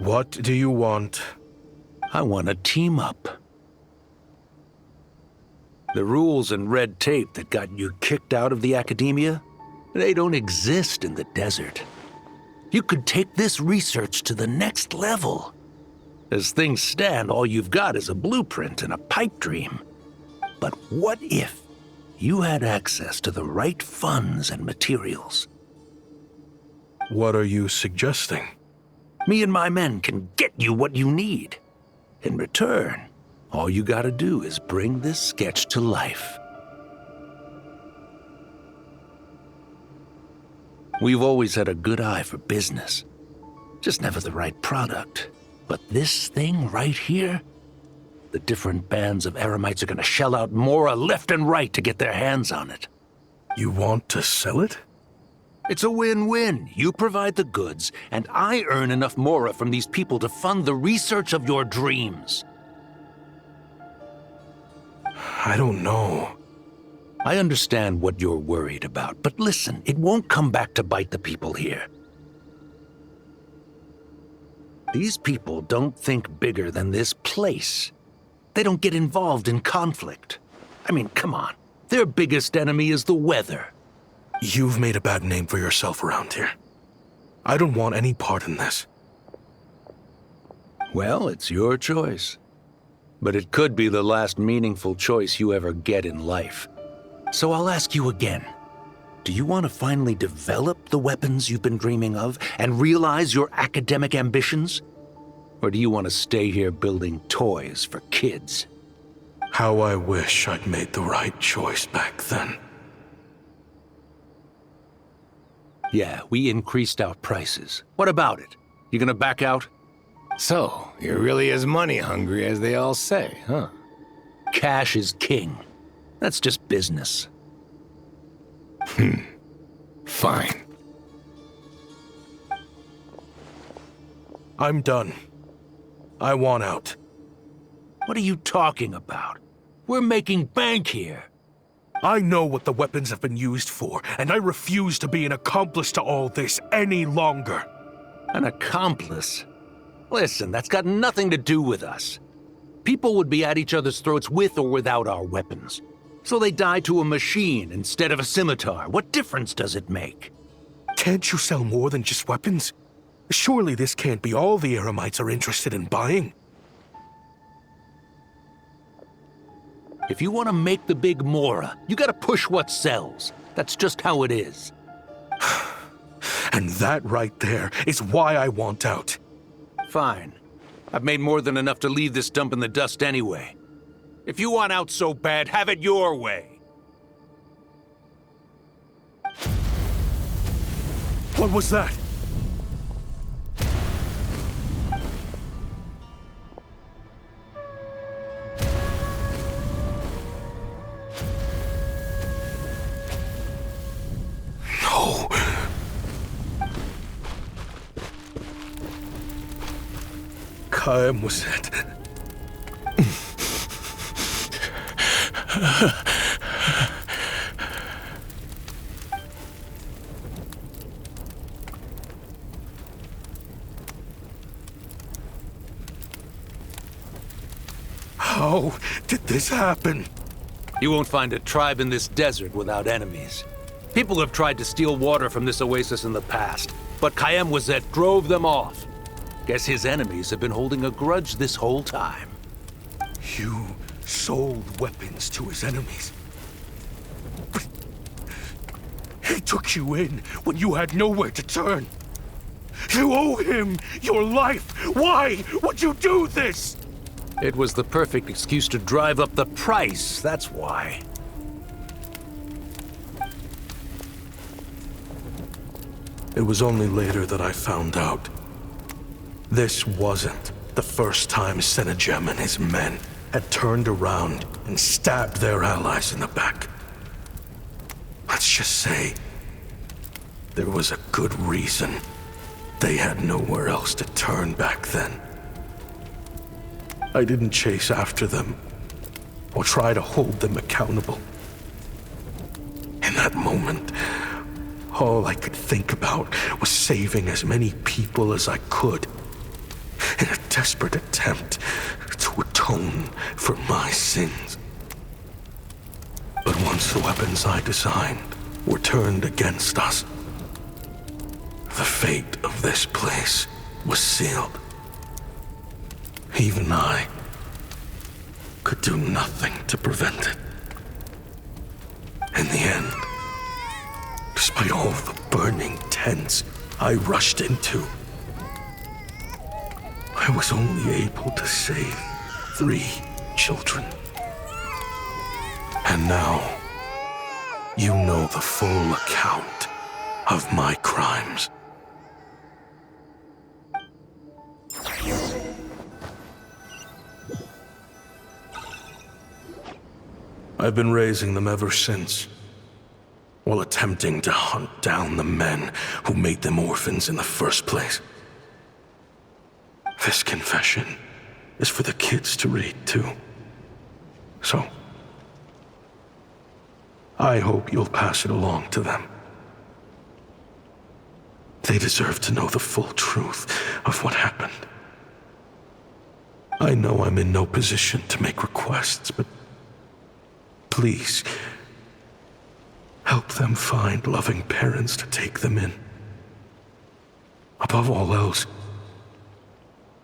What do you want? I want to team up. The rules and red tape that got you kicked out of the academia, they don't exist in the desert. You could take this research to the next level. As things stand, all you've got is a blueprint and a pipe dream. But what if you had access to the right funds and materials? What are you suggesting? Me and my men can get you what you need. In return, all you gotta do is bring this sketch to life. We've always had a good eye for business, just never the right product. But this thing right here, the different bands of Eremites are gonna shell out Mora left and right to get their hands on it. You want to sell it? It's a win-win. You provide the goods, and I earn enough Mora from these people to fund the research of your dreams. I don't know. I understand what you're worried about, but listen, it won't come back to bite the people here. These people don't think bigger than this place. They don't get involved in conflict. I mean, come on. Their biggest enemy is the weather. You've made a bad name for yourself around here. I don't want any part in this. Well, it's your choice. But it could be the last meaningful choice you ever get in life. So I'll ask you again. Do you want to finally develop the weapons you've been dreaming of and realize your academic ambitions? Or do you want to stay here building toys for kids? How I wish I'd made the right choice back then. Yeah, we increased our prices. What about it? You gonna back out? So, you're really as money hungry as they all say, huh? Cash is king. That's just business. Fine. I'm done. I want out. What are you talking about? We're making bank here. I know what the weapons have been used for, and I refuse to be an accomplice to all this any longer. An accomplice? Listen, that's got nothing to do with us. People would be at each other's throats with or without our weapons. So they die to a machine instead of a scimitar. What difference does it make? Can't you sell more than just weapons? Surely this can't be all the Eremites are interested in buying. If you want to make the big Mora, you gotta push what sells. That's just how it is. And that right there is why I want out. Fine. I've made more than enough to leave this dump in the dust anyway. If you want out so bad, have it your way. What was that? No. Kaem was it? How did this happen? You won't find a tribe in this desert without enemies. People have tried to steal water from this oasis in the past, but Kaem Wazet drove them off. Guess his enemies have been holding a grudge this whole time. You sold weapons to his enemies. But he took you in when you had nowhere to turn. You owe him your life. Why would you do this? It was the perfect excuse to drive up the price, that's why. It was only later that I found out. This wasn't the first time Senegem and his men had turned around and stabbed their allies in the back. Let's just say there was a good reason they had nowhere else to turn back then. I didn't chase after them or try to hold them accountable. In that moment, all I could think about was saving as many people as I could desperate attempt to atone for my sins. But once the weapons I designed were turned against us, the fate of this place was sealed. Even I could do nothing to prevent it. In the end, despite all the burning tents I rushed into, I was only able to save 3 children. And now, you know the full account of my crimes. I've been raising them ever since, while attempting to hunt down the men who made them orphans in the first place. This confession is for the kids to read, too. So, I hope you'll pass it along to them. They deserve to know the full truth of what happened. I know I'm in no position to make requests, but please, help them find loving parents to take them in. Above all else,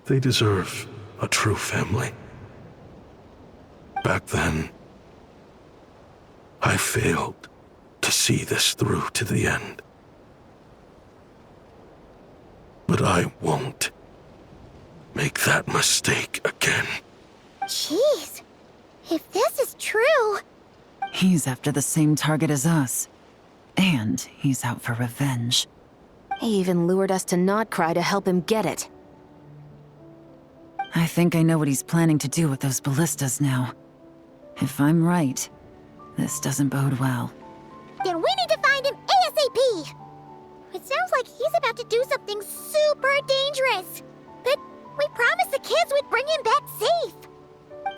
they deserve a true family. Back then, I failed to see this through to the end. But I won't make that mistake again. Jeez, if this is true... He's after the same target as us. And he's out for revenge. He even lured us to not cry to help him get it. I think I know what he's planning to do with those ballistas now. If I'm right, this doesn't bode well. Then we need to find him ASAP! It sounds like he's about to do something super dangerous. But we promised the kids we'd bring him back safe.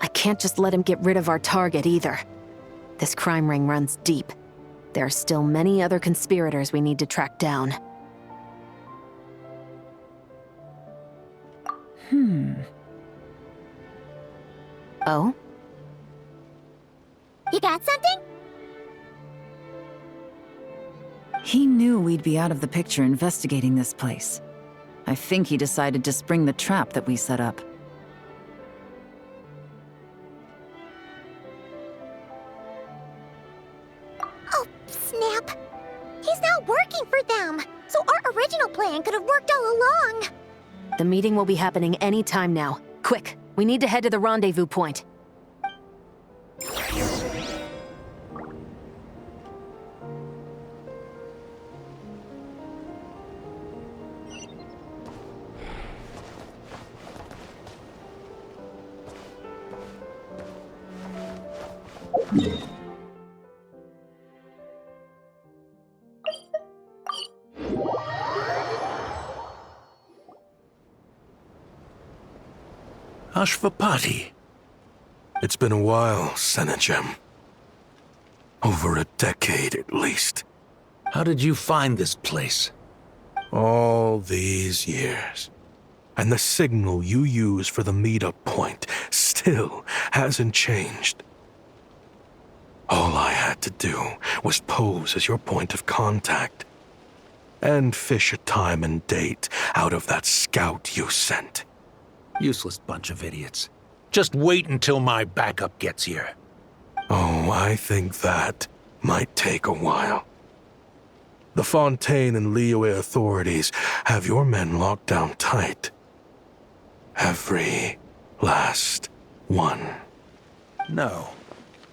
I can't just let him get rid of our target either. This crime ring runs deep. There are still many other conspirators we need to track down. Oh? You got something? He knew we'd be out of the picture investigating this place. I think he decided to spring the trap that we set up. Oh, snap. He's not working for them. So our original plan could have worked all along. The meeting will be happening any time now. Quick, we need to head to the rendezvous point. Ashvapati. It's been a while, Senegem. Over a decade at least. How did you find this place? All these years. And the signal you use for the meetup point still hasn't changed. All I had to do was pose as your point of contact. And fish a time and date out of that scout you sent. Useless bunch of idiots. Just wait until my backup gets here. Oh, I think that might take a while. The Fontaine and Liyue authorities have your men locked down tight. Every last one. No.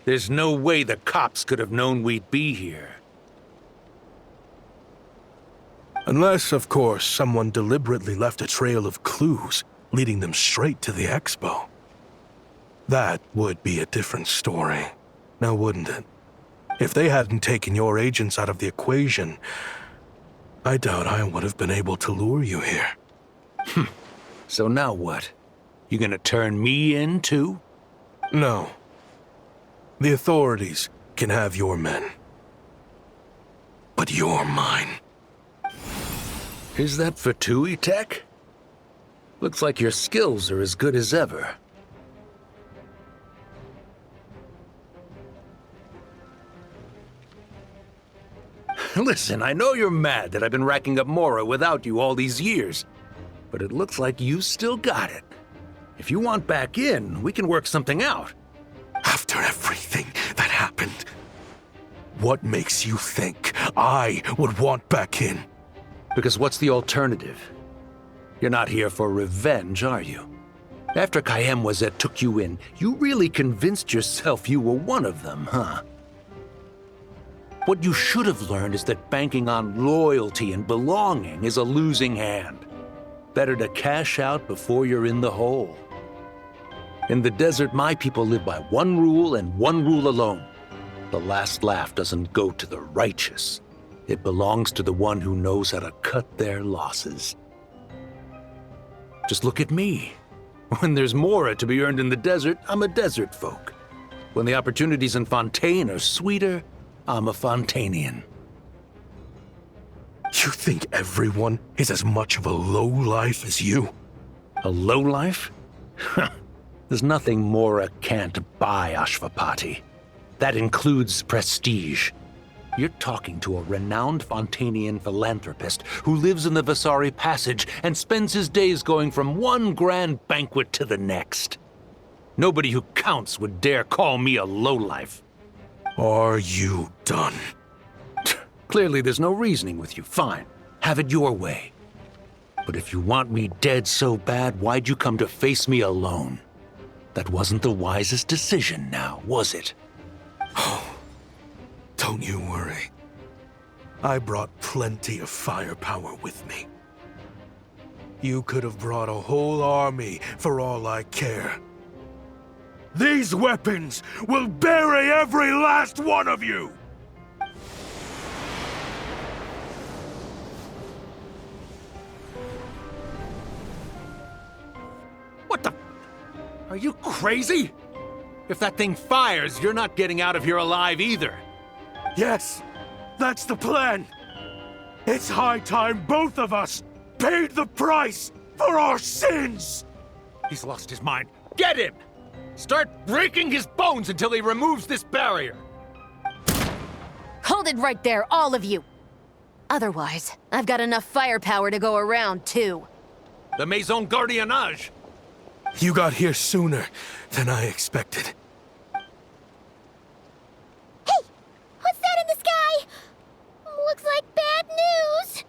There's no way the cops could have known we'd be here. Unless, of course, someone deliberately left a trail of clues leading them straight to the expo. That would be a different story, now wouldn't it? If they hadn't taken your agents out of the equation, I doubt I would have been able to lure you here. So now what? You gonna turn me in, too? No. The authorities can have your men. But you're mine. Is that Fatui tech? Looks like your skills are as good as ever. Listen, I know you're mad that I've been racking up Mora without you all these years, but it looks like you still got it. If you want back in, we can work something out. After everything that happened, what makes you think I would want back in? Because what's the alternative? You're not here for revenge, are you? After Kayemwazet took you in, you really convinced yourself you were one of them, huh? What you should have learned is that banking on loyalty and belonging is a losing hand. Better to cash out before you're in the hole. In the desert, my people live by one rule and one rule alone. The last laugh doesn't go to the righteous. It belongs to the one who knows how to cut their losses. Just look at me. When there's Mora to be earned in the desert, I'm a desert folk. When the opportunities in Fontaine are sweeter, I'm a Fontanian. You think everyone is as much of a lowlife as you? A lowlife? There's nothing Mora can't buy, Ashvapati. That includes prestige. You're talking to a renowned Fontanian philanthropist who lives in the Vasari Passage and spends his days going from one grand banquet to the next. Nobody who counts would dare call me a lowlife. Are you done? Clearly there's no reasoning with you. Fine. Have it your way. But if you want me dead so bad, why'd you come to face me alone? That wasn't the wisest decision now, was it? Oh, don't you worry. I brought plenty of firepower with me. You could have brought a whole army for all I care. These weapons will bury every last one of you! What the? Are you crazy? If that thing fires, you're not getting out of here alive either. Yes, that's the plan. It's high time both of us paid the price for our sins! He's lost his mind. Get him! Start breaking his bones until he removes this barrier! Hold it right there, all of you! Otherwise, I've got enough firepower to go around, too. The Maison Gardiennage! You got here sooner than I expected. Hey! What's that in the sky? Looks like bad news!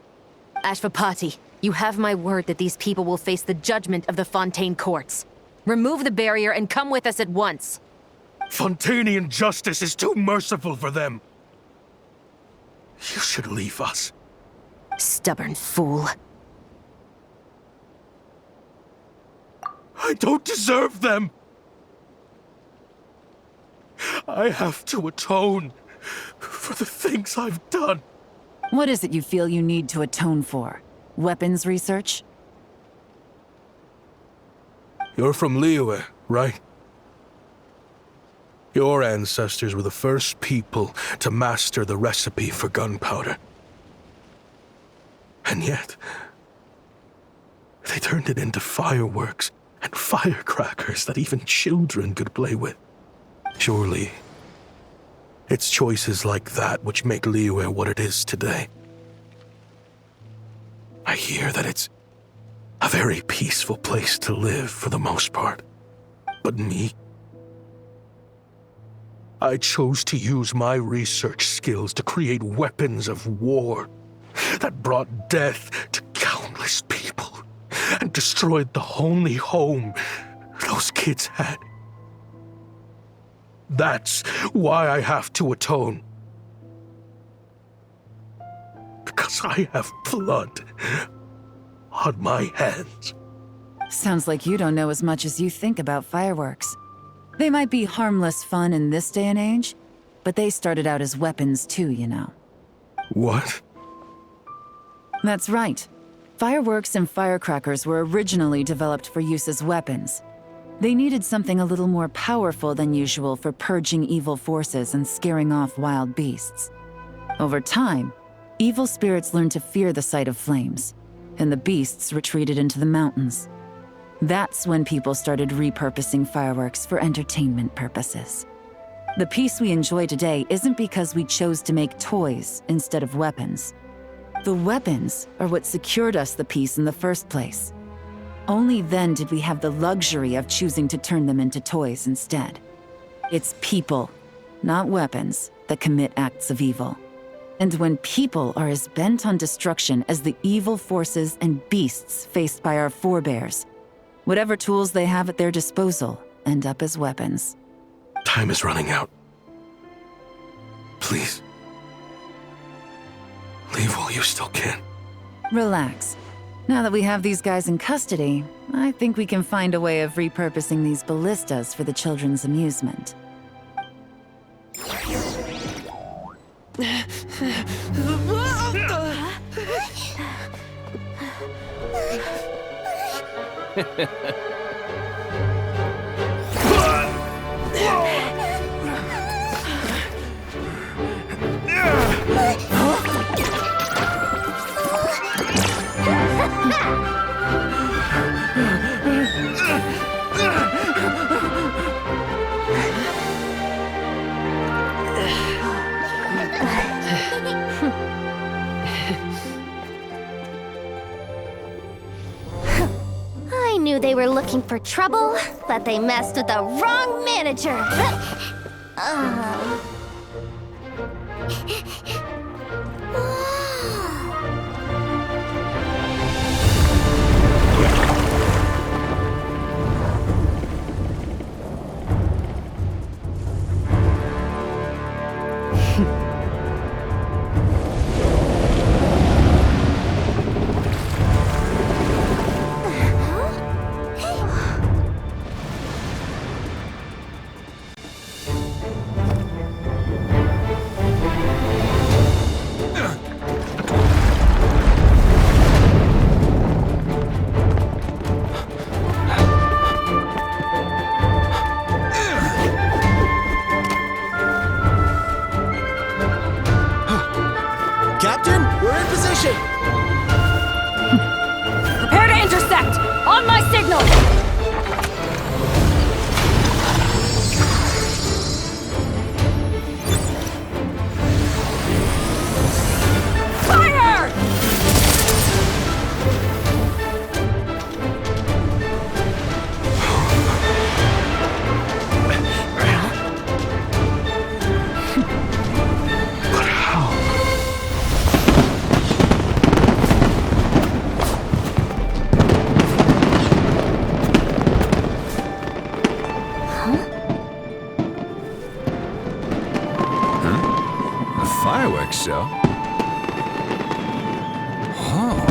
Ashvapati, you have my word that these people will face the judgment of the Fontaine courts. Remove the barrier and come with us at once. Fontanian justice is too merciful for them. You should leave us. Stubborn fool. I don't deserve them. I have to atone for the things I've done. What is it you feel you need to atone for? Weapons research? You're from Liyue, right? Your ancestors were the first people to master the recipe for gunpowder. And yet, they turned it into fireworks and firecrackers that even children could play with. Surely, it's choices like that which make Liyue what it is today. I hear that it's a very peaceful place to live for the most part. But me? I chose to use my research skills to create weapons of war that brought death to countless people and destroyed the only home those kids had. That's why I have to atone. Because I have blood on my hands. Sounds like you don't know as much as you think about fireworks. They might be harmless fun in this day and age, but they started out as weapons too, you know. What? That's right. Fireworks and firecrackers were originally developed for use as weapons. They needed something a little more powerful than usual for purging evil forces and scaring off wild beasts. Over time, evil spirits learned to fear the sight of flames, and the beasts retreated into the mountains. That's when people started repurposing fireworks for entertainment purposes. The peace we enjoy today isn't because we chose to make toys instead of weapons. The weapons are what secured us the peace in the first place. Only then did we have the luxury of choosing to turn them into toys instead. It's people, not weapons, that commit acts of evil. And when people are as bent on destruction as the evil forces and beasts faced by our forebears, whatever tools they have at their disposal end up as weapons. Time is running out. Please. Leave while you still can. Relax. Now that we have these guys in custody, I think we can find a way of repurposing these ballistas for the children's amusement. I knew they were looking for trouble, but they messed with the wrong manager. Captain, we're in position! Prepare to intersect! On my signal! Fire! But how? A fireworks show? Oh.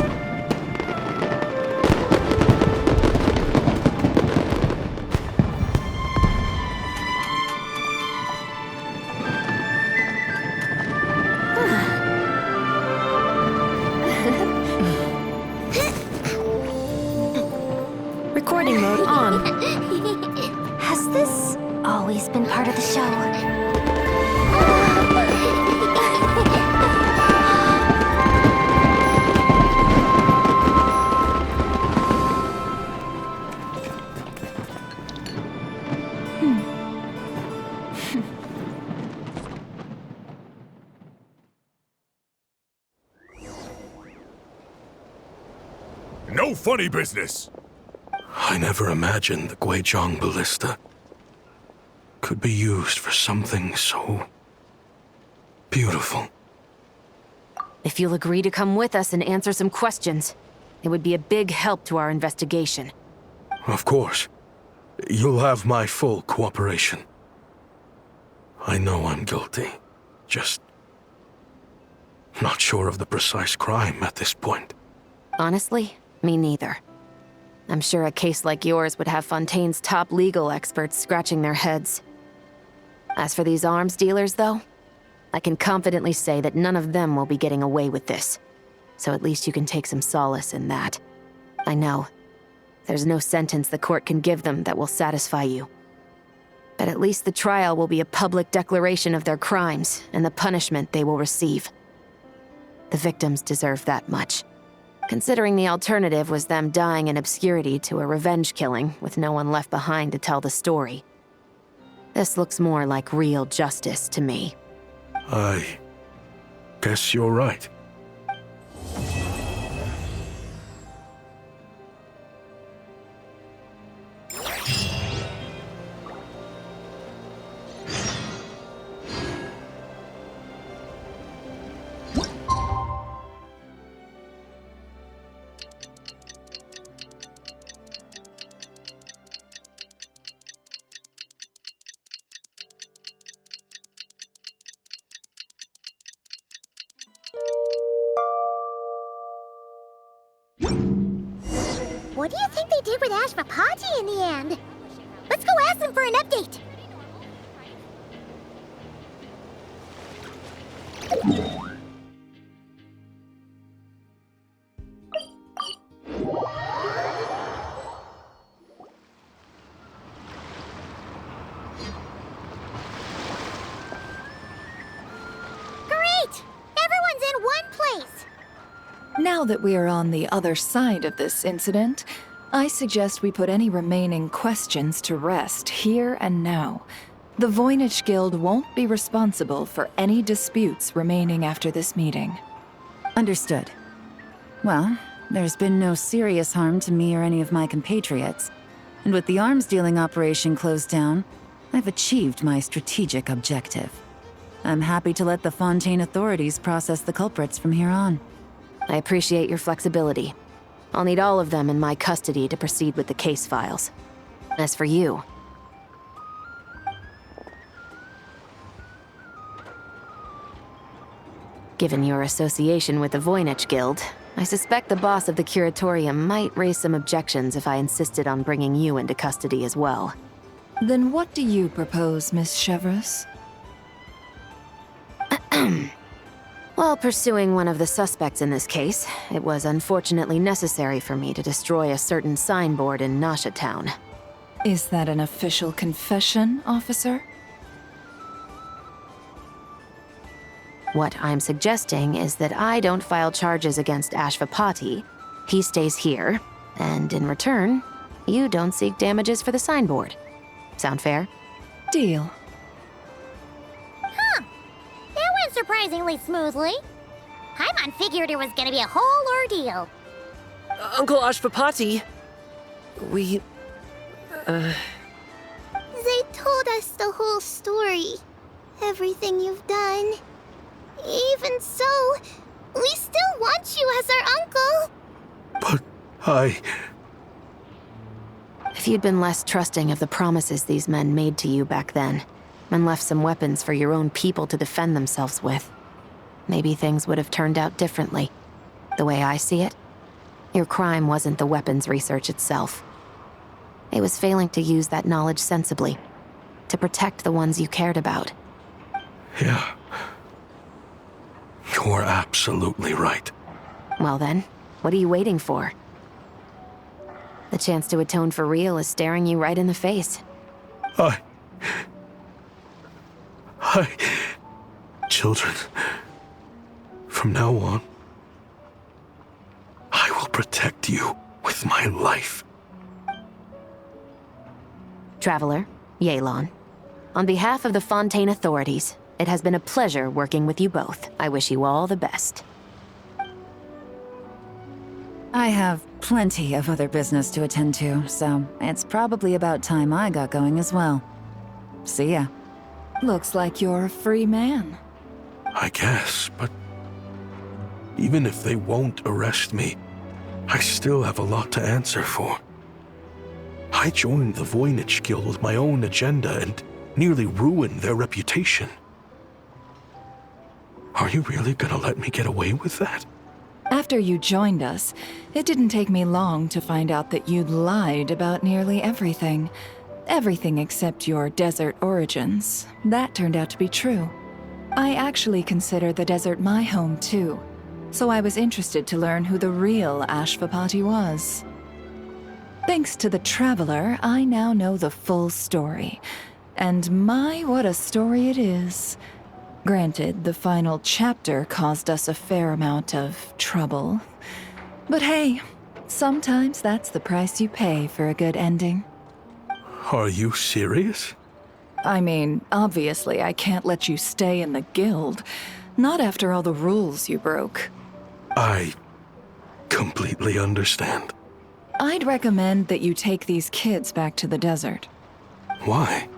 Recording mode on. Has this always been part of the show? No funny business! I never imagined the Guizhong ballista could be used for something so beautiful. If you'll agree to come with us and answer some questions, it would be a big help to our investigation. Of course. You'll have my full cooperation. I know I'm guilty. Just not sure of the precise crime at this point. Honestly, me neither. I'm sure a case like yours would have Fontaine's top legal experts scratching their heads. As for these arms dealers, though, I can confidently say that none of them will be getting away with this. So at least you can take some solace in that. I know. There's no sentence the court can give them that will satisfy you. But at least the trial will be a public declaration of their crimes and the punishment they will receive. The victims deserve that much. considering the alternative was them dying in obscurity to a revenge killing with no one left behind to tell the story. This looks more like real justice to me. I guess you're right. What do you think they did with Ashvapati in the end? Let's go ask them for an update. Great! Everyone's in one place! Now that we are on the other side of this incident, I suggest we put any remaining questions to rest here and now. The Voynich Guild won't be responsible for any disputes remaining after this meeting. Understood. Well, there's been no serious harm to me or any of my compatriots. And with the arms dealing operation closed down, I've achieved my strategic objective. I'm happy to let the Fontaine authorities process the culprits from here on. I appreciate your flexibility. I'll need all of them in my custody to proceed with the case files. As for you... Given your association with the Voynich Guild, I suspect the boss of the Curatorium might raise some objections if I insisted on bringing you into custody as well. Then what do you propose, Miss Chevreuse? While pursuing one of the suspects in this case, it was unfortunately necessary for me to destroy a certain signboard in Nasha Town. Is that an official confession, officer? What I'm suggesting is that I don't file charges against Ashvapati. He stays here, and in return, you don't seek damages for the signboard. Sound fair? Deal. Huh. That went surprisingly smoothly. Paimon figured it was gonna be a whole ordeal. Uncle Ashvapati, we... They told us the whole story. Everything you've done. Even so, we still want you as our uncle. But If you'd been less trusting of the promises these men made to you back then, and left some weapons for your own people to defend themselves with, maybe things would have turned out differently. The way I see it, your crime wasn't the weapons research itself. It was failing to use that knowledge sensibly, to protect the ones you cared about. yeah, you're absolutely right. Well then, what are you waiting for? The chance to atone for real is staring you right in the face. Children, from now on, I will protect you with my life. Traveler, Yelan, on behalf of the Fontaine authorities, it has been a pleasure working with you both. I wish you all the best. I have plenty of other business to attend to, so it's probably about time I got going as well. See ya. Looks like you're a free man. I guess, but even if they won't arrest me, I still have a lot to answer for. I joined the Voynich Guild with my own agenda and nearly ruined their reputation. Are you really gonna let me get away with that? After you joined us, it didn't take me long to find out that you'd lied about nearly everything. Everything except your desert origins. That turned out to be true. I actually consider the desert my home too, so I was interested to learn who the real Ashvapati was. Thanks to the Traveler, I now know the full story. And my, what a story it is. Granted, the final chapter caused us a fair amount of trouble. But hey, sometimes that's the price you pay for a good ending. Are you serious? I mean, obviously I can't let you stay in the guild. Not after all the rules you broke. I completely understand. I'd recommend that you take these kids back to the desert. Why?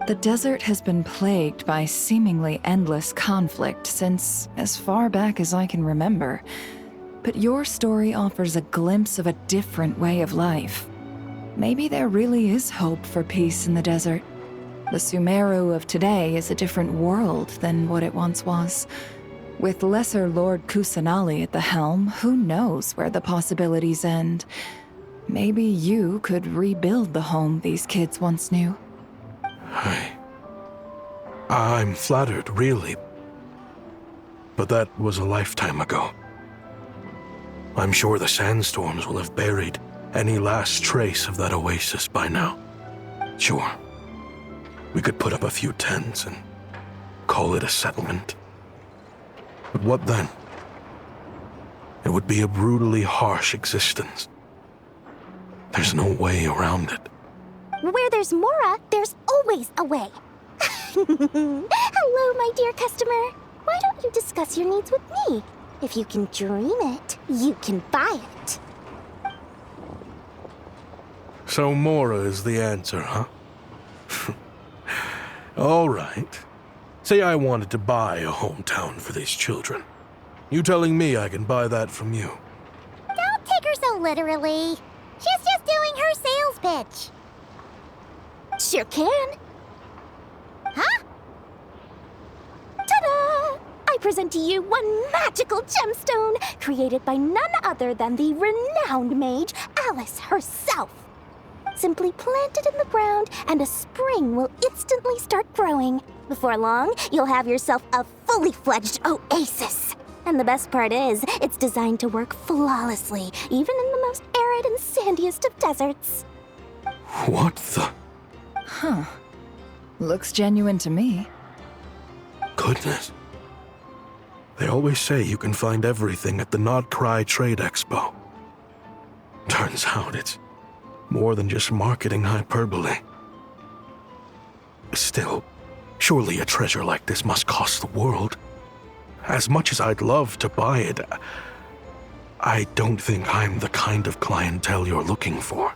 The desert has been plagued by seemingly endless conflict since as far back as I can remember. But your story offers a glimpse of a different way of life. Maybe there really is hope for peace in the desert. The Sumeru of today is a different world than what it once was. With Lesser Lord Kusanali at the helm, who knows where the possibilities end? Maybe you could rebuild the home these kids once knew. I'm flattered, really. But that was a lifetime ago. I'm sure the sandstorms will have buried any last trace of that oasis by now. Sure, we could put up a few tents and call it a settlement. But what then? It would be a brutally harsh existence. There's no way around it. Where there's Mora, there's always a way. Hello, my dear customer. Why don't you discuss your needs with me? If you can dream it, you can buy it. So Mora is the answer, huh? All right. Say I wanted to buy a hometown for these children. You telling me I can buy that from you? Don't take her so literally. She's just doing her sales pitch. Sure can. Huh? Ta-da! I present to you one magical gemstone created by none other than the renowned mage Alice herself. Simply plant it in the ground and a spring will instantly start growing. Before long, you'll have yourself a fully fledged oasis. And the best part is, it's designed to work flawlessly, even in the most arid and sandiest of deserts. What the? Huh. Looks genuine to me. Goodness. They always say you can find everything at the Not Cry Trade Expo. Turns out it's more than just marketing hyperbole. Still, surely a treasure like this must cost the world. As much as I'd love to buy it, I don't think I'm the kind of clientele you're looking for.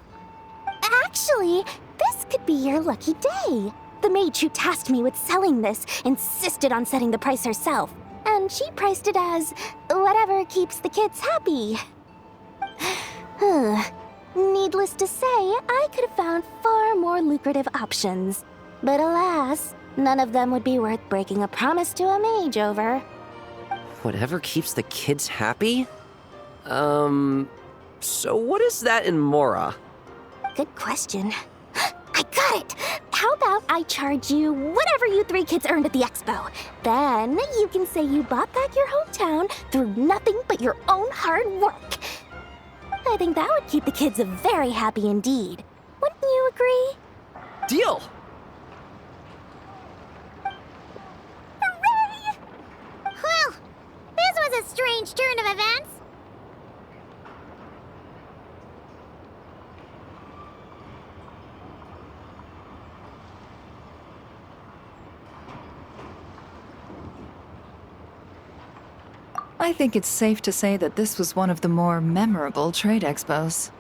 Actually, this could be your lucky day. The mage who tasked me with selling this insisted on setting the price herself, and she priced it as whatever keeps the kids happy. Needless to say, I could have found far more lucrative options. But alas, none of them would be worth breaking a promise to a mage over. Whatever keeps the kids happy? So what is that in Mora? Good question. I got it! How about I charge you whatever you three kids earned at the expo? Then you can say you bought back your hometown through nothing but your own hard work. I think that would keep the kids very happy indeed. Wouldn't you agree? Deal! Hooray! Well, this was a strange turn of events. I think it's safe to say that this was one of the more memorable trade expos.